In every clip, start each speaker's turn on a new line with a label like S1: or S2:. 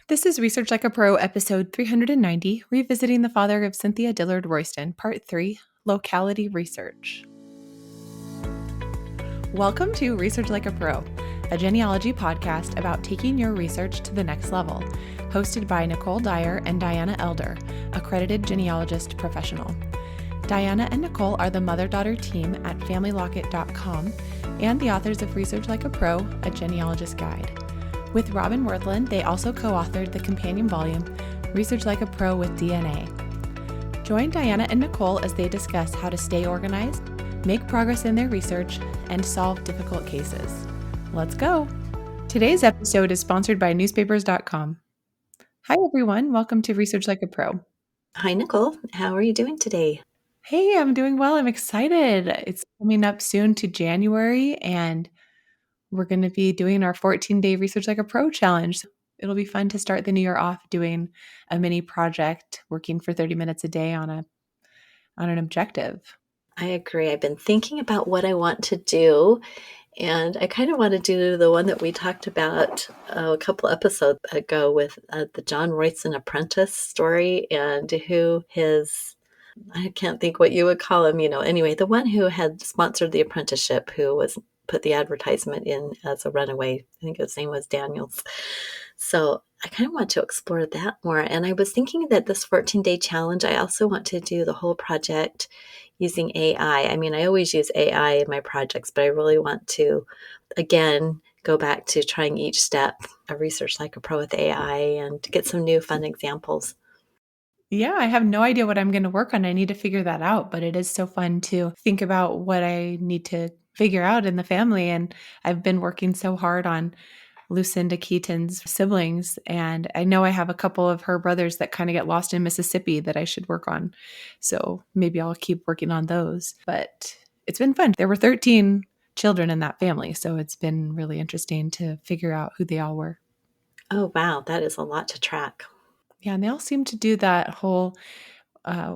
S1: This is Research Like a Pro, episode 390, Revisiting the Father of Cynthia Dillard Royston, Part 3, Locality Research. Welcome to Research Like a Pro, a genealogy podcast about taking your research to the next level, hosted by Nicole Dyer and Diana Elder, accredited genealogist professional. Diana and Nicole are the mother-daughter team at FamilyLocket.com and the authors of Research Like a Pro, a genealogist guide. With Robin Worthland, they also co-authored the companion volume, Research Like a Pro with DNA. Join Diana and Nicole as they discuss how to stay organized, make progress in their research, and solve difficult cases. Let's go! Today's episode is sponsored by newspapers.com. Hi, everyone. Welcome to Research Like a Pro.
S2: Hi, Nicole. How are you doing today?
S1: Hey, I'm doing well. I'm excited. It's coming up soon to January, and we're going to be doing our 14-day Research Like a Pro challenge. It'll be fun to start the new year off doing a mini project, working for 30 minutes a day on an objective.
S2: I agree. I've been thinking about what I want to do, and I kind of want to do the one that we talked about a couple episodes ago with the John Royston apprentice story and I can't think what you would call him, anyway, the one who had sponsored the apprenticeship, who was put the advertisement in as a runaway. I think his name was Daniels. So I kind of want to explore that more. And I was thinking that this 14-day challenge, I also want to do the whole project using AI. I mean, I always use AI in my projects, but I really want to, again, go back to trying each step of Research Like a Pro with AI and get some new fun examples.
S1: Yeah, I have no idea what I'm going to work on. I need to figure that out, but it is so fun to think about what I need to figure out in the family. And I've been working so hard on Lucinda Keaton's siblings, and I know I have a couple of her brothers that kind of get lost in Mississippi that I should work on. So maybe I'll keep working on those. But it's been fun. There were 13 children in that family, so it's been really interesting to figure out who they all were.
S2: Oh, wow. That is a lot to track.
S1: Yeah, and they all seem to do that whole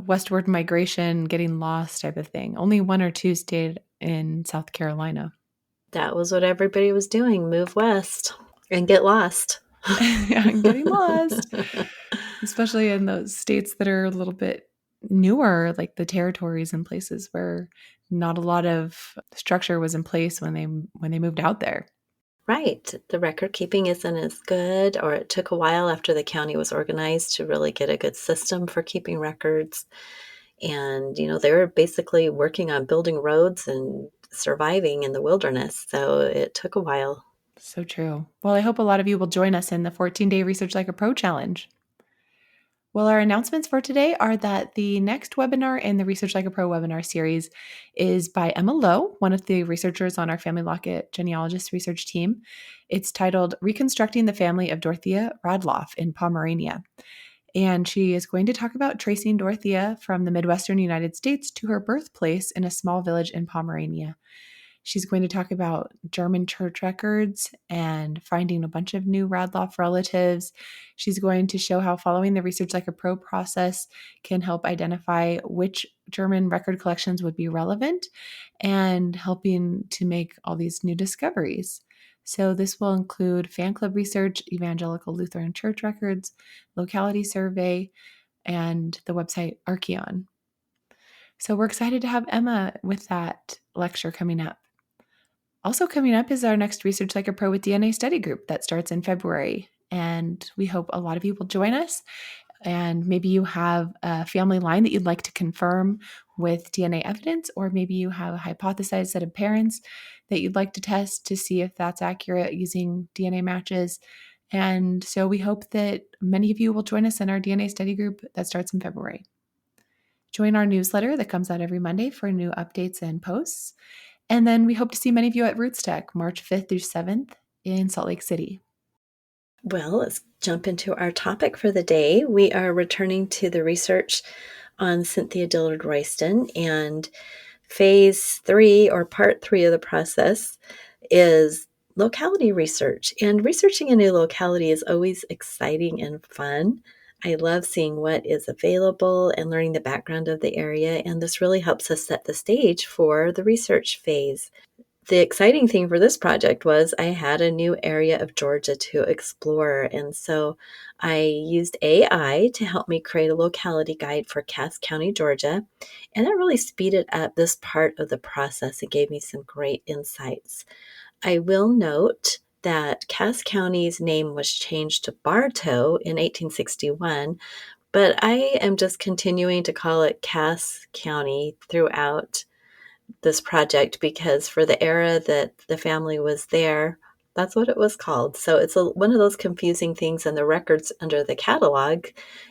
S1: westward migration, getting lost type of thing. Only one or two stayed in South Carolina.
S2: That was what everybody was doing, move west and get lost.
S1: I'm getting lost, especially in those states that are a little bit newer, like the territories and places where not a lot of structure was in place when they moved out there.
S2: Right. The record keeping isn't as good, or it took a while after the county was organized to really get a good system for keeping records. And, they were basically working on building roads and surviving in the wilderness. So it took a while.
S1: So true. Well, I hope a lot of you will join us in the 14-day Research Like a Pro challenge. Well, our announcements for today are that the next webinar in the Research Like a Pro webinar series is by Emma Lowe, one of the researchers on our Family Locket genealogist research team. It's titled Reconstructing the Family of Dorothea Radloff in Pomerania. And she is going to talk about tracing Dorothea from the Midwestern United States to her birthplace in a small village in Pomerania. She's going to talk about German church records and finding a bunch of new Radloff relatives. She's going to show how following the Research Like a Pro process can help identify which German record collections would be relevant and helping to make all these new discoveries. So this will include fan club research, Evangelical Lutheran Church records, locality survey, and the website Archeon. So we're excited to have Emma with that lecture coming up. Also coming up is our next Research Like a Pro with DNA study group that starts in February. And we hope a lot of you will join us. And maybe you have a family line that you'd like to confirm with DNA evidence, or maybe you have a hypothesized set of parents that you'd like to test to see if that's accurate using DNA matches. And so we hope that many of you will join us in our DNA study group that starts in February. Join our newsletter that comes out every Monday for new updates and posts. And then we hope to see many of you at RootsTech, March 5th through 7th in Salt Lake City.
S2: Well, let's jump into our topic for the day. We are returning to the research on Cynthia Dillard Royston, and phase 3, or part 3 of the process, is locality research. And researching a new locality is always exciting and fun. I love seeing what is available and learning the background of the area, and this really helps us set the stage for the research phase. The exciting thing for this project was I had a new area of Georgia to explore. And so I used AI to help me create a locality guide for Cass County, Georgia. And that really speeded up this part of the process and gave me some great insights. I will note that Cass County's name was changed to Bartow in 1861, but I am just continuing to call it Cass County throughout this project because for the era that the family was there, that's what it was called. So it's one of those confusing things, and the records under the catalog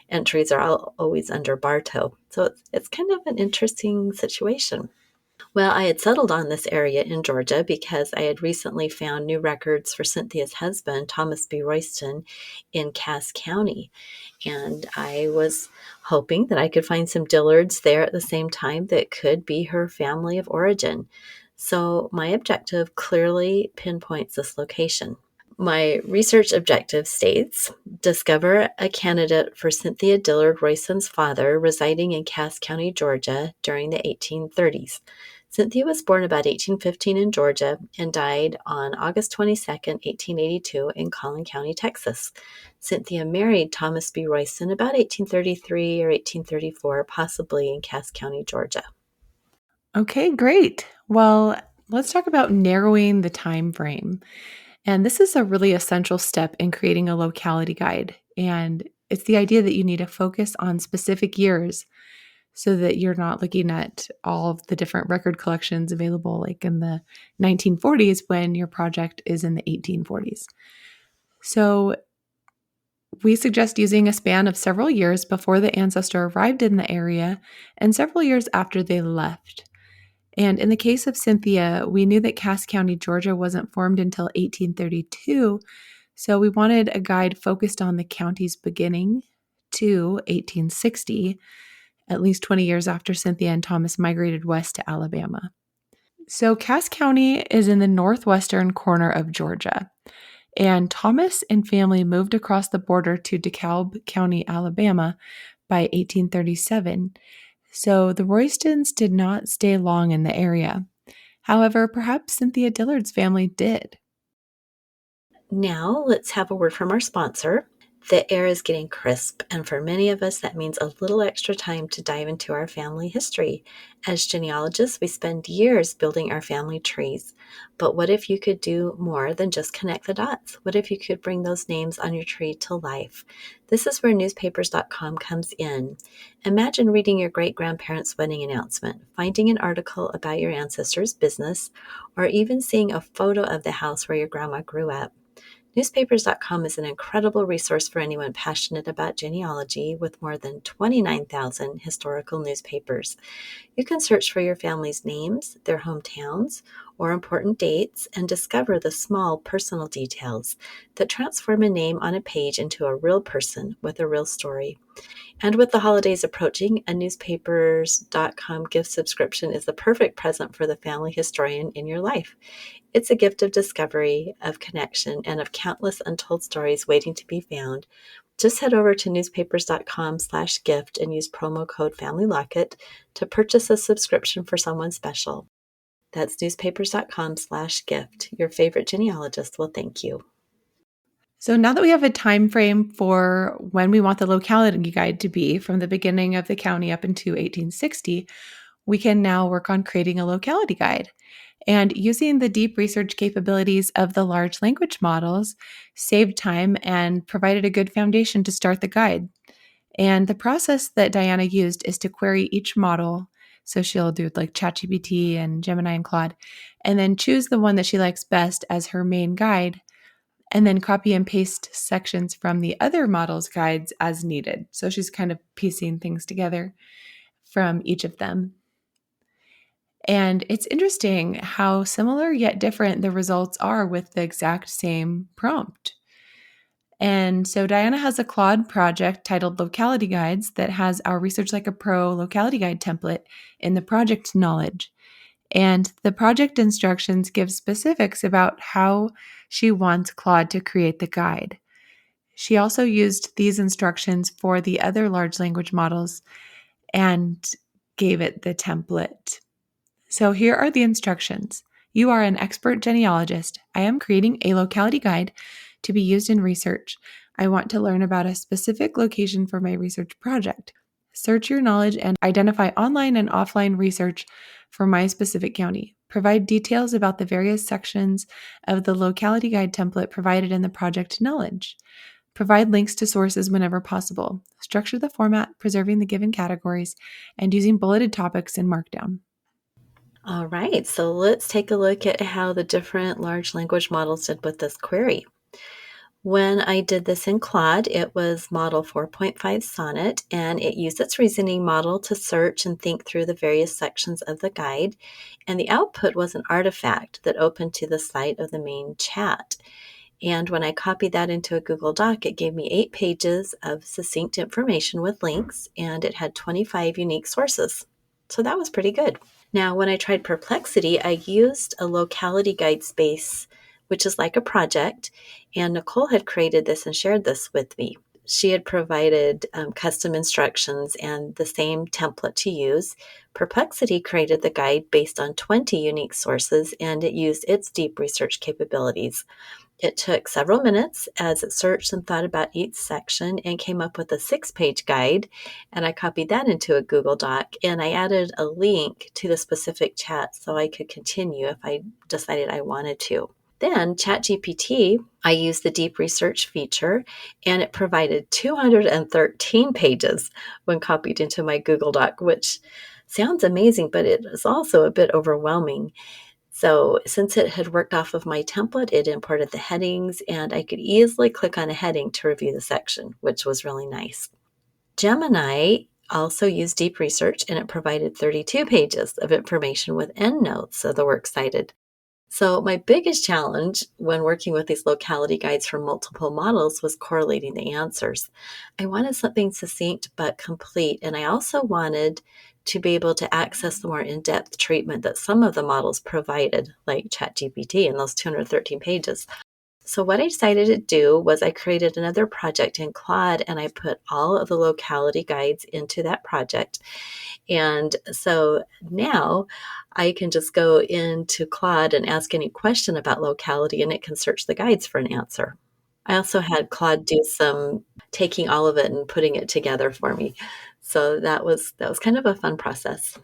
S2: entries are always under Bartow. So it's kind of an interesting situation. Well, I had settled on this area in Georgia because I had recently found new records for Cynthia's husband, Thomas B. Royston, in Cass County. And I was hoping that I could find some Dillards there at the same time that could be her family of origin. So my objective clearly pinpoints this location. My research objective states, discover a candidate for Cynthia Dillard Royston's father residing in Cass County, Georgia during the 1830s. Cynthia was born about 1815 in Georgia and died on August 22nd, 1882 in Collin County, Texas. Cynthia married Thomas B. Royston about 1833 or 1834, possibly in Cass County, Georgia.
S1: Okay, great. Well, let's talk about narrowing the time frame. And this is a really essential step in creating a locality guide. And it's the idea that you need to focus on specific years so that you're not looking at all of the different record collections available, like in the 1940s when your project is in the 1840s. So we suggest using a span of several years before the ancestor arrived in the area and several years after they left. And in the case of Cynthia, we knew that Cass County, Georgia wasn't formed until 1832, so we wanted a guide focused on the county's beginning to 1860, at least 20 years after Cynthia and Thomas migrated west to Alabama. So Cass County is in the northwestern corner of Georgia, and Thomas and family moved across the border to DeKalb County, Alabama by 1837. So the Roystons did not stay long in the area. However, perhaps Cynthia Dillard's family did.
S2: Now, let's have a word from our sponsor. The air is getting crisp, and for many of us, that means a little extra time to dive into our family history. As genealogists, we spend years building our family trees. But what if you could do more than just connect the dots? What if you could bring those names on your tree to life? This is where newspapers.com comes in. Imagine reading your great-grandparents' wedding announcement, finding an article about your ancestors' business, or even seeing a photo of the house where your grandma grew up. Newspapers.com is an incredible resource for anyone passionate about genealogy with more than 29,000 historical newspapers. You can search for your family's names, their hometowns, or important dates and discover the small personal details that transform a name on a page into a real person with a real story. And with the holidays approaching, a newspapers.com gift subscription is the perfect present for the family historian in your life. It's a gift of discovery, of connection, and of countless untold stories waiting to be found. Just head over to newspapers.com/gift and use promo code FamilyLocket to purchase a subscription for someone special. That's newspapers.com/gift. Your favorite genealogist will thank you.
S1: So now that we have a time frame for when we want the locality guide to be from the beginning of the county up into 1860, we can now work on creating a locality guide. And using the deep research capabilities of the large language models saved time and provided a good foundation to start the guide. And the process that Diana used is to query each model. So she'll do like ChatGPT and Gemini and Claude, and then choose the one that she likes best as her main guide, and then copy and paste sections from the other models' guides as needed. So she's kind of piecing things together from each of them. And it's interesting how similar yet different the results are with the exact same prompt. And so Diana has a Claude project titled Locality Guides that has our Research Like a Pro locality guide template in the project knowledge. And the project instructions give specifics about how she wants Claude to create the guide. She also used these instructions for the other large language models and gave it the template. So here are the instructions. You are an expert genealogist. I am creating a locality guide to be used in research. I want to learn about a specific location for my research project. Search your knowledge and identify online and offline research for my specific county. Provide details about the various sections of the locality guide template provided in the project knowledge. Provide links to sources whenever possible. Structure the format, preserving the given categories, and using bulleted topics in Markdown.
S2: All right, so let's take a look at how the different large language models did with this query. When I did this in Claude, it was model 4.5 Sonnet, and it used its reasoning model to search and think through the various sections of the guide. And the output was an artifact that opened to the site of the main chat. And when I copied that into a Google Doc, it gave me 8 pages of succinct information with links, and it had 25 unique sources. So that was pretty good. Now, when I tried Perplexity, I used a locality guide space, which is like a project, and Nicole had created this and shared this with me. She had provided custom instructions and the same template to use. Perplexity created the guide based on 20 unique sources, and it used its deep research capabilities. It took several minutes as it searched and thought about each section and came up with a 6-page guide. And I copied that into a Google Doc, and I added a link to the specific chat so I could continue if I decided I wanted to. Then ChatGPT, I used the deep research feature, and it provided 213 pages when copied into my Google Doc, which sounds amazing, but it is also a bit overwhelming. So since it had worked off of my template, it imported the headings, and I could easily click on a heading to review the section, which was really nice. Gemini also used deep research, and it provided 32 pages of information with endnotes of the works cited. So my biggest challenge when working with these locality guides from multiple models was correlating the answers. I wanted something succinct but complete, and I also wanted to be able to access the more in-depth treatment that some of the models provided, like ChatGPT in those 213 pages. So what I decided to do was I created another project in Claude, and I put all of the locality guides into that project. And so now I can just go into Claude and ask any question about locality, and it can search the guides for an answer. I also had Claude do some taking all of it and putting it together for me. So that was kind of a fun process.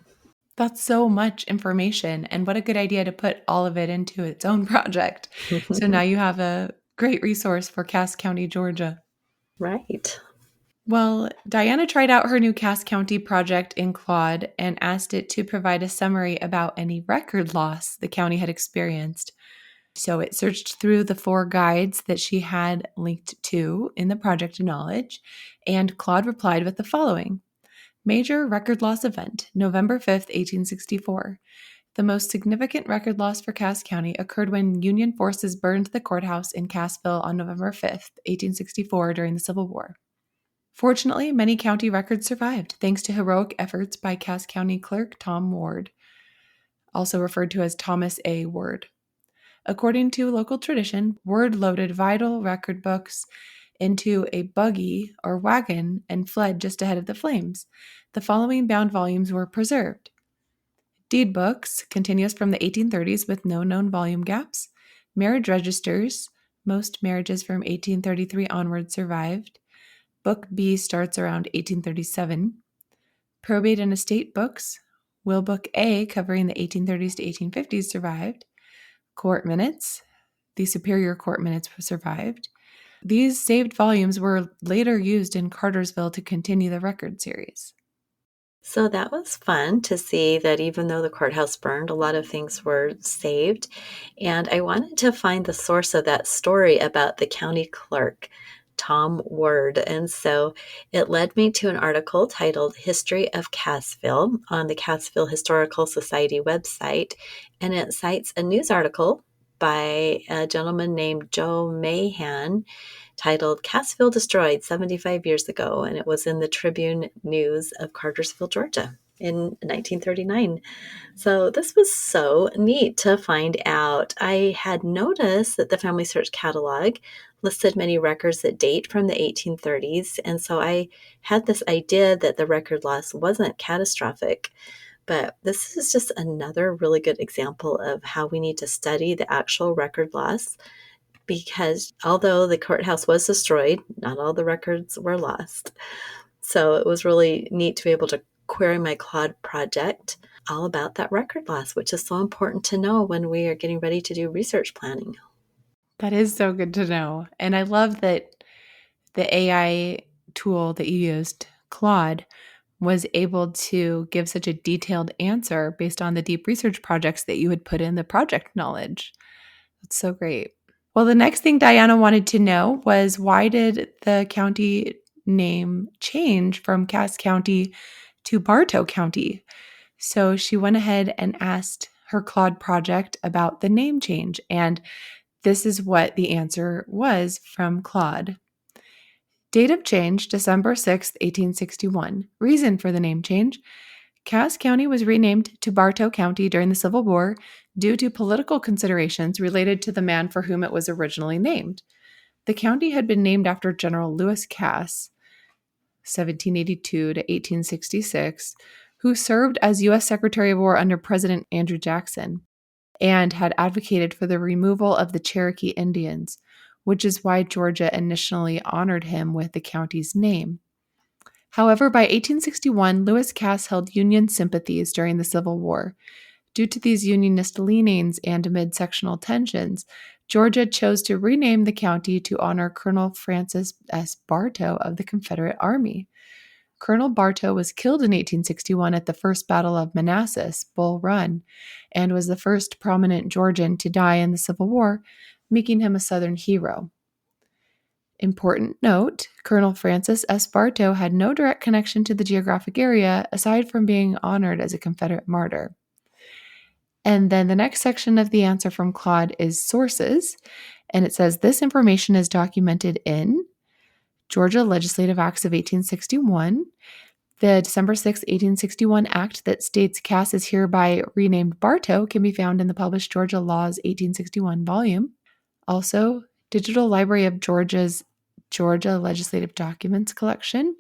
S1: That's so much information, and what a good idea to put all of it into its own project. So now you have a great resource for Cass County, Georgia.
S2: Right.
S1: Well, Diana tried out her new Cass County project in Claude and asked it to provide a summary about any record loss the county had experienced. So it searched through the 4 guides that she had linked to in the project knowledge, and Claude replied with the following. Major record loss event, November 5th, 1864. The most significant record loss for Cass County occurred when Union forces burned the courthouse in Cassville on November 5th, 1864 during the Civil War. Fortunately, many county records survived thanks to heroic efforts by Cass County Clerk Tom Word, also referred to as Thomas A. Word. According to local tradition, Word loaded vital record books into a buggy or wagon and fled just ahead of the flames. The following bound volumes were preserved. Deed books, continuous from the 1830s with no known volume gaps. Marriage registers, most marriages from 1833 onward survived. Book B starts around 1837. Probate and estate books, Will Book A covering the 1830s to 1850s survived. Court minutes, the Superior Court minutes survived. These saved volumes were later used in Cartersville to continue the record series.
S2: So that was fun to see that even though the courthouse burned, a lot of things were saved. And I wanted to find the source of that story about the county clerk, Tom Word. And so it led me to an article titled History of Cassville on the Cassville Historical Society website. And it cites a news article by a gentleman named Joe Mahan titled Cassville Destroyed 75 Years Ago, and it was in the Tribune News of Cartersville, Georgia in 1939. So this was so neat to find out. I had noticed that the Family Search Catalog listed many records that date from the 1830s, and so I had this idea that the record loss wasn't catastrophic. But this is just another really good example of how we need to study the actual record loss, because although the courthouse was destroyed, not all the records were lost. So it was really neat to be able to query my Claude project all about that record loss, which is so important to know when we are getting ready to do research planning.
S1: That is so good to know. And I love that the AI tool that you used, Claude, was able to give such a detailed answer based on the deep research projects that you had put in the project knowledge. That's so great. Well, the next thing Diana wanted to know was, why did the county name change from Cass County to Bartow County? So she went ahead and asked her Claude project about the name change. And this is what the answer was from Claude. Date of change, December 6th, 1861. Reason for the name change: Cass County was renamed to Bartow County during the Civil War due to political considerations related to the man for whom it was originally named. The county had been named after General Lewis Cass, 1782 to 1866, who served as U.S. Secretary of War under President Andrew Jackson and had advocated for the removal of the Cherokee Indians, which is why Georgia initially honored him with the county's name. However, by 1861, Lewis Cass held Union sympathies during the Civil War. Due to these Unionist leanings and amid sectional tensions, Georgia chose to rename the county to honor Colonel Francis S. Bartow of the Confederate Army. Colonel Bartow was killed in 1861 at the First Battle of Manassas, Bull Run, and was the first prominent Georgian to die in the Civil War, making him a Southern hero. Important note, Colonel Francis S. Bartow had no direct connection to the geographic area aside from being honored as a Confederate martyr. And then the next section of the answer from Claude is sources, and it says this information is documented in Georgia Legislative Acts of 1861, the December 6, 1861 Act that states Cass is hereby renamed Bartow can be found in the published Georgia Laws 1861 volume. Also, Digital Library of Georgia's Georgia Legislative Documents collection,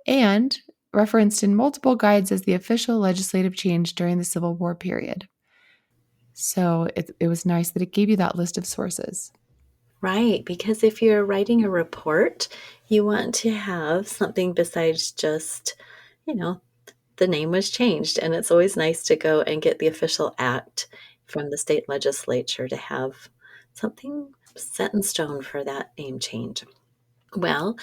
S1: and referenced in multiple guides as the official legislative change during the Civil War period. So it was nice that it gave you that list of sources.
S2: Right, because if you're writing a report, you want to have something besides just, the name was changed. And it's always nice to go and get the official act from the state legislature to have something set in stone for that name change. Well,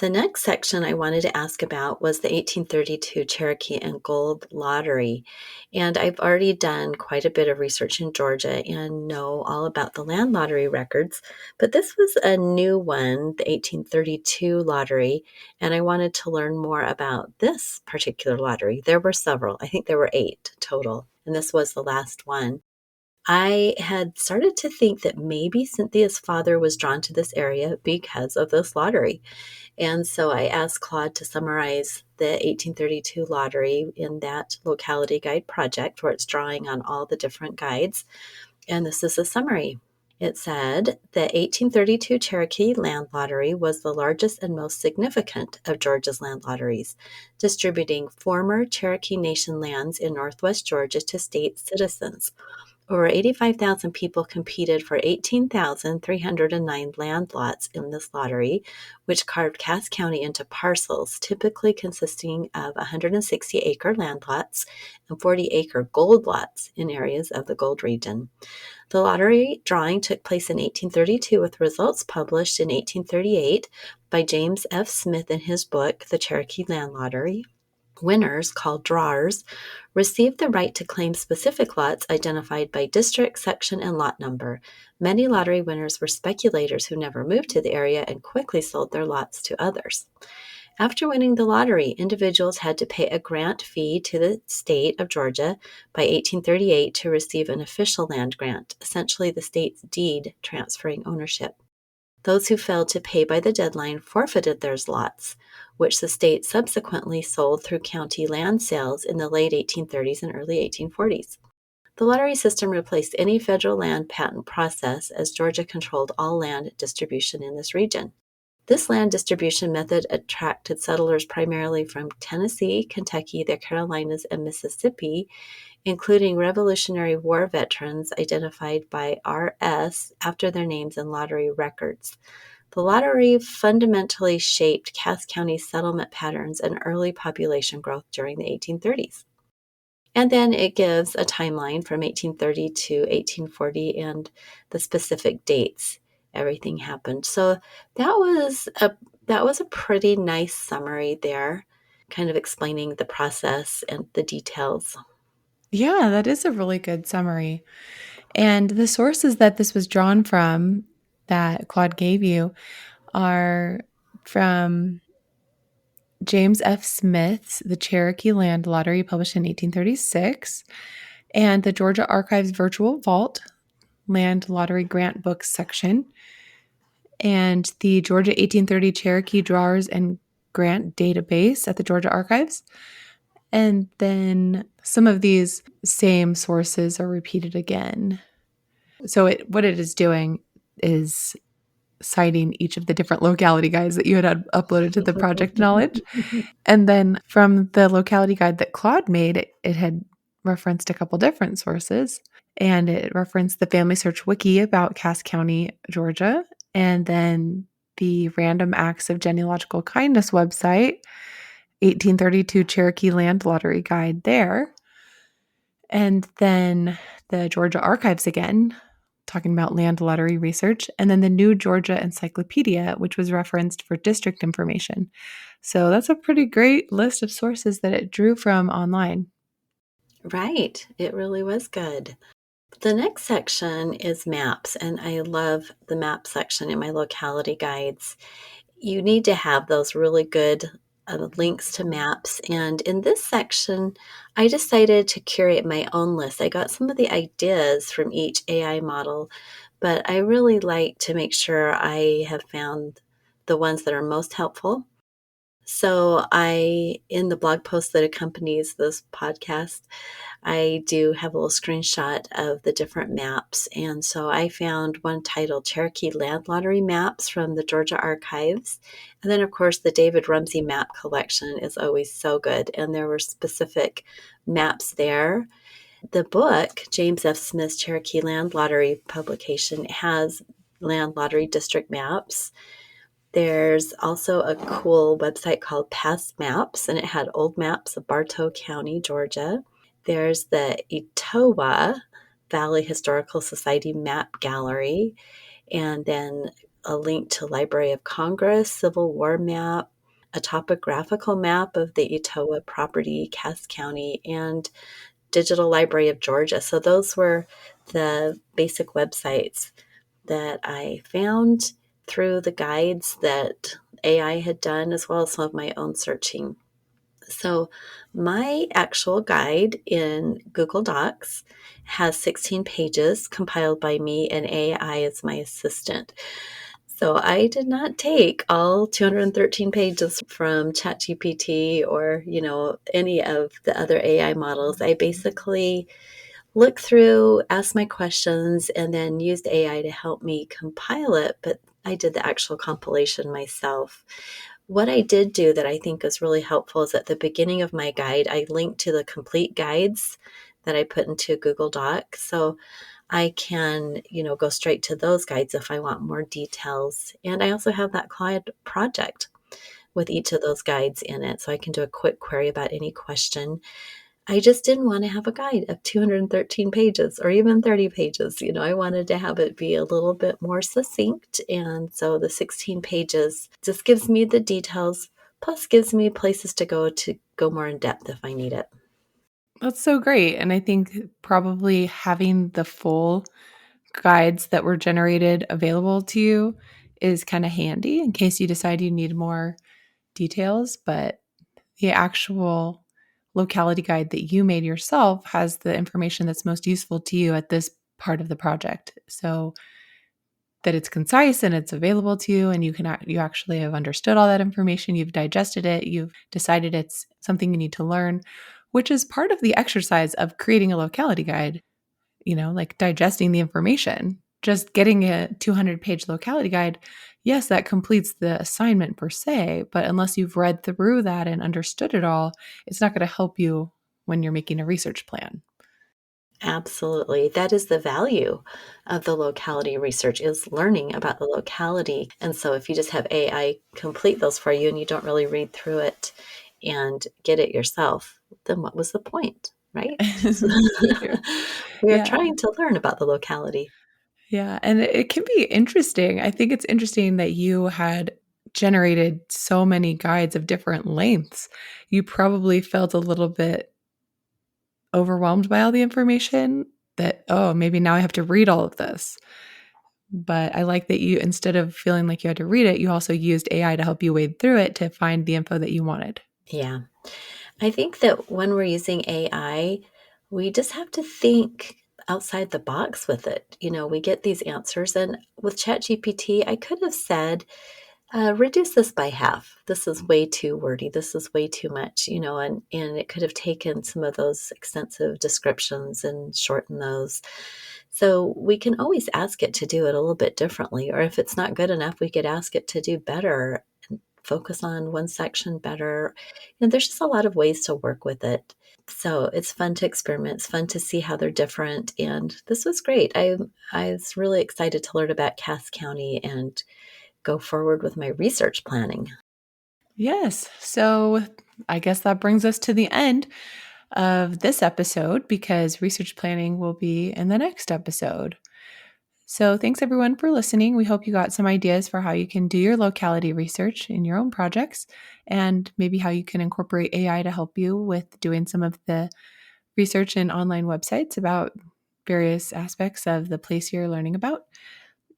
S2: the next section I wanted to ask about was the 1832 Cherokee and Gold Lottery. And I've already done quite a bit of research in Georgia and know all about the land lottery records, but this was a new one, the 1832 lottery, and I wanted to learn more about this particular lottery. There were several. I think there were 8 total, and this was the last one. I had started to think that maybe Cynthia's father was drawn to this area because of this lottery. And so I asked Claude to summarize the 1832 lottery in that locality guide project, where it's drawing on all the different guides. And this is a summary. It said the 1832 Cherokee Land Lottery was the largest and most significant of Georgia's land lotteries, distributing former Cherokee Nation lands in northwest Georgia to state citizens. Over 85,000 people competed for 18,309 land lots in this lottery, which carved Cass County into parcels, typically consisting of 160-acre land lots and 40-acre gold lots in areas of the gold region. The lottery drawing took place in 1832, with results published in 1838 by James F. Smith in his book, The Cherokee Land Lottery. Winners, called drawers, received the right to claim specific lots identified by district, section, and lot number. Many lottery winners were speculators who never moved to the area and quickly sold their lots to others. After winning the lottery, individuals had to pay a grant fee to the state of Georgia by 1838 to receive an official land grant, essentially the state's deed transferring ownership. Those who failed to pay by the deadline forfeited their lots, which the state subsequently sold through county land sales in the late 1830s and early 1840s. The lottery system replaced any federal land patent process, as Georgia controlled all land distribution in this region. This land distribution method attracted settlers primarily from Tennessee, Kentucky, the Carolinas, and Mississippi, including Revolutionary War veterans identified by RS after their names in lottery records. The lottery fundamentally shaped Cass County's settlement patterns and early population growth during the 1830s. And then it gives a timeline from 1830 to 1840 and the specific dates everything happened. So that was a pretty nice summary there, kind of explaining the process and the details.
S1: Yeah, that is a really good summary. And the sources that this was drawn from that Claude gave you are from James F. Smith's The Cherokee Land Lottery, published in 1836, and the Georgia Archives Virtual Vault Land Lottery Grant Books section, and the Georgia 1830 Cherokee Drawers and Grant Database at the Georgia Archives. And then some of these same sources are repeated again. So what it is doing is citing each of the different locality guides that you had uploaded to the project knowledge. And then from the locality guide that Claude made, it had referenced a couple different sources. And it referenced the Family Search Wiki about Cass County, Georgia, and then the Random Acts of Genealogical Kindness website, 1832 Cherokee Land Lottery Guide there. And then the Georgia Archives again, talking about land lottery research, and then the New Georgia Encyclopedia, which was referenced for district information. So that's a pretty great list of sources that it drew from online.
S2: Right. It really was good. The next section is maps, and I love the map section in my locality guides. You need to have those really good links to maps. And in this section, I decided to curate my own list. I got some of the ideas from each AI model, but I really like to make sure I have found the ones that are most helpful. So in the blog post that accompanies this podcast, I do have a little screenshot of the different maps. And so I found one titled Cherokee Land Lottery Maps from the Georgia Archives. And then, of course, the David Rumsey map collection is always so good. And there were specific maps there. The book, James F. Smith's Cherokee Land Lottery publication, has land lottery district maps. There's also a cool website called Past Maps, and it had old maps of Bartow County, Georgia. There's the Etowah Valley Historical Society Map Gallery, and then a link to Library of Congress, Civil War map, a topographical map of the Etowah property, Cass County, and Digital Library of Georgia. So those were the basic websites that I found through the guides that AI had done, as well as some of my own searching. So my actual guide in Google Docs has 16 pages compiled by me, and AI as my assistant. So I did not take all 213 pages from ChatGPT or, any of the other AI models. I basically looked through, asked my questions, and then used AI to help me compile it, but I did the actual compilation myself. What I did do that I think is really helpful is at the beginning of my guide, I linked to the complete guides that I put into Google Doc. So I can, go straight to those guides if I want more details. And I also have that Claude project with each of those guides in it. So I can do a quick query about any question. I just didn't want to have a guide of 213 pages or even 30 pages. I wanted to have it be a little bit more succinct. And so the 16 pages just gives me the details, plus gives me places to go more in depth if I need it.
S1: That's so great. And I think probably having the full guides that were generated available to you is kind of handy in case you decide you need more details. But the actual locality guide that you made yourself has the information that's most useful to you at this part of the project. So that it's concise and it's available to you, and you actually have understood all that information, you've digested it, you've decided it's something you need to learn, which is part of the exercise of creating a locality guide, like digesting the information. just getting a 200-page locality guide, yes, that completes the assignment per se, but unless you've read through that and understood it all, it's not going to help you when you're making a research plan.
S2: Absolutely. That is the value of the locality research, is learning about the locality. And so if you just have AI complete those for you and you don't really read through it and get it yourself, then what was the point, right?
S1: So true.
S2: We are
S1: Yeah.
S2: trying to learn about the locality.
S1: Yeah. And it can be interesting. I think it's interesting that you had generated so many guides of different lengths. You probably felt a little bit overwhelmed by all the information that, oh, maybe now I have to read all of this. But I like that you, instead of feeling like you had to read it, you also used AI to help you wade through it to find the info that you wanted.
S2: Yeah. I think that when we're using AI, we just have to think outside the box with it. We get these answers, and with ChatGPT, I could have said, reduce this by half. This is way too wordy. This is way too much, and it could have taken some of those extensive descriptions and shortened those. So we can always ask it to do it a little bit differently, or if it's not good enough, we could ask it to do better and focus on one section better. There's just a lot of ways to work with it. So it's fun to experiment. It's fun to see how they're different. And this was great. I was really excited to learn about Cass County and go forward with my research planning.
S1: Yes. So I guess that brings us to the end of this episode because research planning will be in the next episode. So thanks everyone for listening. We hope you got some ideas for how you can do your locality research in your own projects and maybe how you can incorporate AI to help you with doing some of the research in online websites about various aspects of the place you're learning about.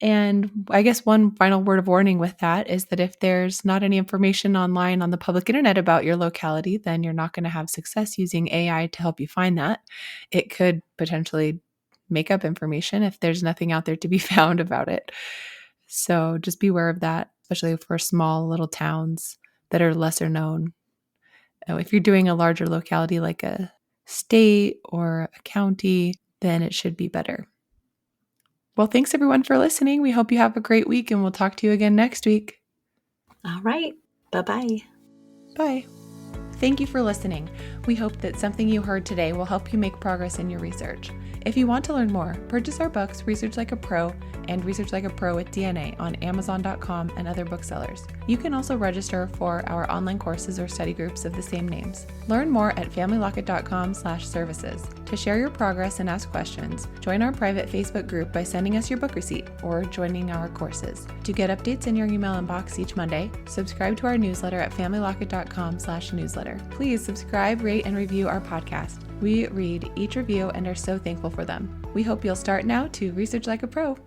S1: And I guess one final word of warning with that is that if there's not any information online on the public internet about your locality, then you're not going to have success using AI to help you find that. It could potentially make up information if there's nothing out there to be found about it. So just be aware of that, especially for small little towns that are lesser known. If you're doing a larger locality like a state or a county, then it should be better. Well, thanks everyone for listening. We hope you have a great week and we'll talk to you again next week.
S2: All right. Bye-bye.
S1: Bye. Thank you for listening. We hope that something you heard today will help you make progress in your research. If you want to learn more, purchase our books, Research Like a Pro and Research Like a Pro with DNA on Amazon.com and other booksellers. You can also register for our online courses or study groups of the same names. Learn more at familylocket.com/services. To share your progress and ask questions, join our private Facebook group by sending us your book receipt or joining our courses. To get updates in your email inbox each Monday, subscribe to our newsletter at familylocket.com/newsletter. Please subscribe, rate, and review our podcast. We read each review and are so thankful for them. We hope you'll start now to research like a pro.